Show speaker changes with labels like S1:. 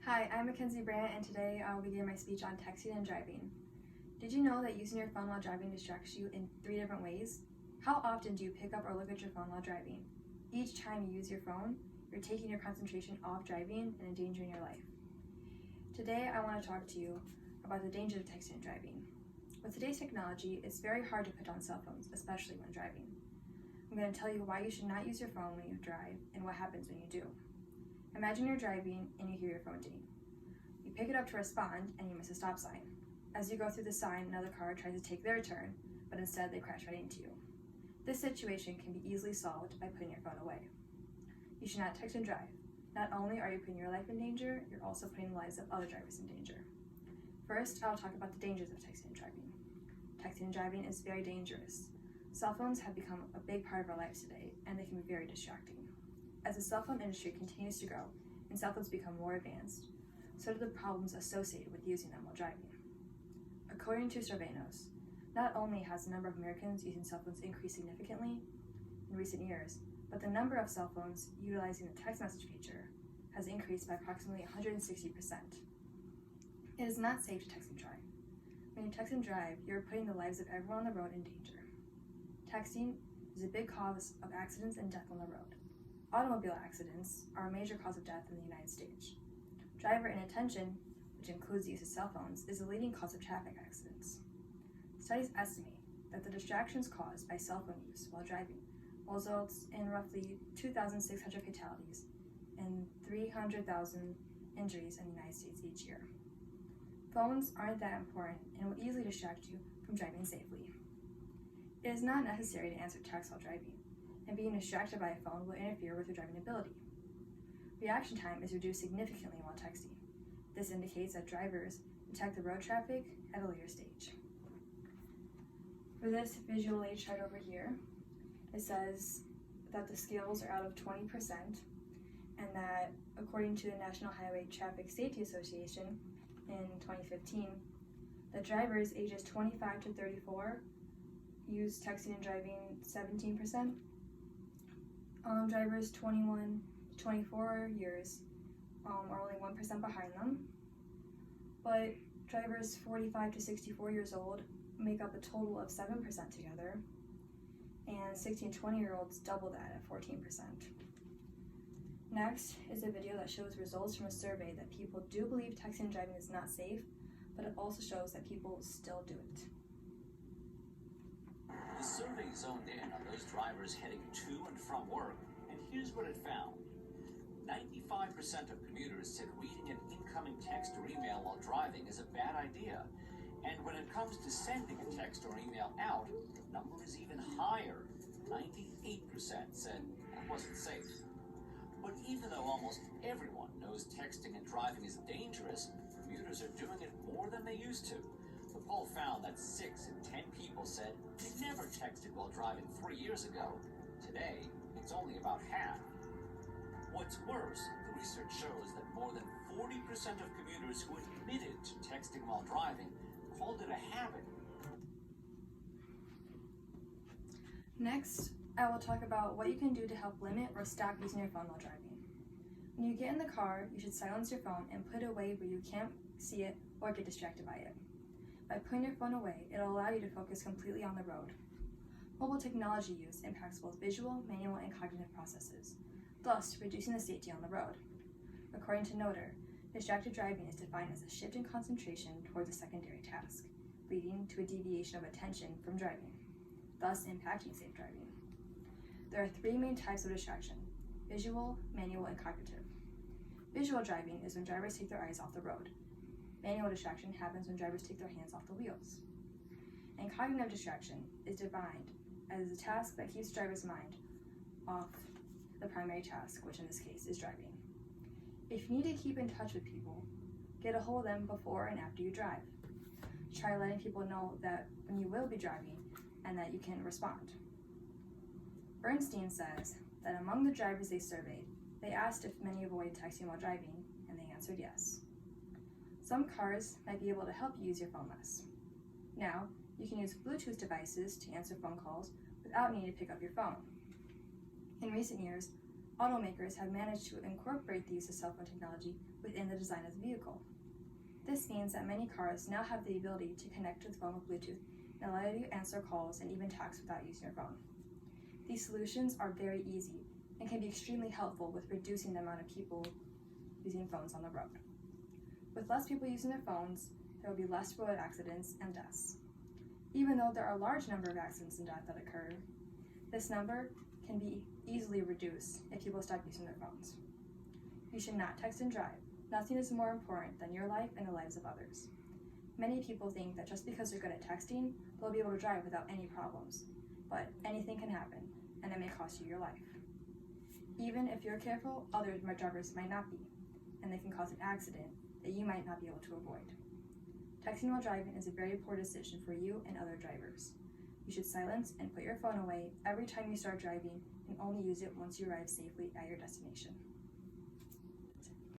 S1: Hi, I'm Mackenzie Brandt, and today I'll begin my speech on texting and driving. Did you know that using your phone while driving distracts you in 3 different ways? How often do you pick up or look at your phone while driving? Each time you use your phone, you're taking your concentration off driving and endangering your life. Today, I want to talk to you about the dangers of texting and driving. With today's technology, it's very hard to put down cell phones, especially when driving. I'm going to tell you why you should not use your phone when you drive and what happens when you do. Imagine you're driving and you hear your phone ding. You pick it up to respond and you miss a stop sign. As you go through the sign, another car tries to take their turn, but instead they crash right into you. This situation can be easily solved by putting your phone away. You should not text and drive. Not only are you putting your life in danger, you're also putting the lives of other drivers in danger. First, I'll talk about the dangers of texting and driving. Texting and driving is very dangerous. Cell phones have become a big part of our lives today, and they can be very distracting. As the cell phone industry continues to grow and cell phones become more advanced, so do the problems associated with using them while driving. According to Surveillance, not only has the number of Americans using cell phones increased significantly in recent years, but the number of cell phones utilizing the text message feature has increased by approximately 160%. It is not safe to text and drive. When you text and drive, you're putting the lives of everyone on the road in danger. Texting is a big cause of accidents and death on the road. Automobile accidents are a major cause of death in the United States. Driver inattention, which includes the use of cell phones, is the leading cause of traffic accidents. Studies estimate that the distractions caused by cell phone use while driving results in roughly 2,600 fatalities and 300,000 injuries in the United States each year. Phones aren't that important and will easily distract you from driving safely. It is not necessary to answer texts while driving, and being distracted by a phone will interfere with your driving ability. Reaction time is reduced significantly while texting. This indicates that drivers detect the road traffic at a later stage. For this visual aid chart over here, it says that the skills are out of 20%, and that according to the National Highway Traffic Safety Association in 2015, the drivers ages 25 to 34 use texting and driving 17%. Drivers 21 to 24 years are only 1% behind them, but drivers 45 to 64 years old make up a total of 7% together, and 16 to 20-year-olds double that at 14%. Next is a video that shows results from a survey that people do believe texting and driving is not safe, but it also shows that people still do it.
S2: The survey zoned in on those drivers heading to and from work, and here's what it found. 95% of commuters said reading an incoming text or email while driving is a bad idea. And when it comes to sending a text or email out, the number is even higher. 98% said that wasn't safe. But even though almost everyone knows texting and driving is dangerous, commuters are doing it more than they used to. The poll found that 6 in 10 people said they never texted while driving 3 years ago. Today, it's only about half. What's worse, the research shows that more than 40% of commuters who admitted to texting while driving called it a habit.
S1: Next, I will talk about what you can do to help limit or stop using your phone while driving. When you get in the car, you should silence your phone and put it away where you can't see it or get distracted by it. By putting your phone away, it will allow you to focus completely on the road. Mobile technology use impacts both visual, manual, and cognitive processes, thus reducing the safety on the road. According to Noter, distracted driving is defined as a shift in concentration towards a secondary task, leading to a deviation of attention from driving, thus impacting safe driving. There are 3 main types of distraction: visual, manual, and cognitive. Visual driving is when drivers take their eyes off the road. Manual distraction happens when drivers take their hands off the wheels. And cognitive distraction is defined as a task that keeps the driver's mind off the primary task, which in this case is driving. If you need to keep in touch with people, get a hold of them before and after you drive. Try letting people know that when you will be driving and that you can respond. Bernstein says that among the drivers they surveyed, they asked if many avoid texting while driving, and they answered yes. Some cars might be able to help you use your phone less. Now, you can use Bluetooth devices to answer phone calls without needing to pick up your phone. In recent years, automakers have managed to incorporate the use of cell phone technology within the design of the vehicle. This means that many cars now have the ability to connect to the phone with Bluetooth and allow you to answer calls and even text without using your phone. These solutions are very easy and can be extremely helpful with reducing the amount of people using phones on the road. With less people using their phones, there will be less road accidents and deaths. Even though there are a large number of accidents and deaths that occur, this number can be easily reduced if people stop using their phones. You should not text and drive. Nothing is more important than your life and the lives of others. Many people think that just because they're good at texting, they'll be able to drive without any problems. But anything can happen, and it may cost you your life. Even if you're careful, other drivers might not be, and they can cause an accident that you might not be able to avoid. Texting while driving is a very poor decision for you and other drivers. You should silence and put your phone away every time you start driving and only use it once you arrive safely at your destination.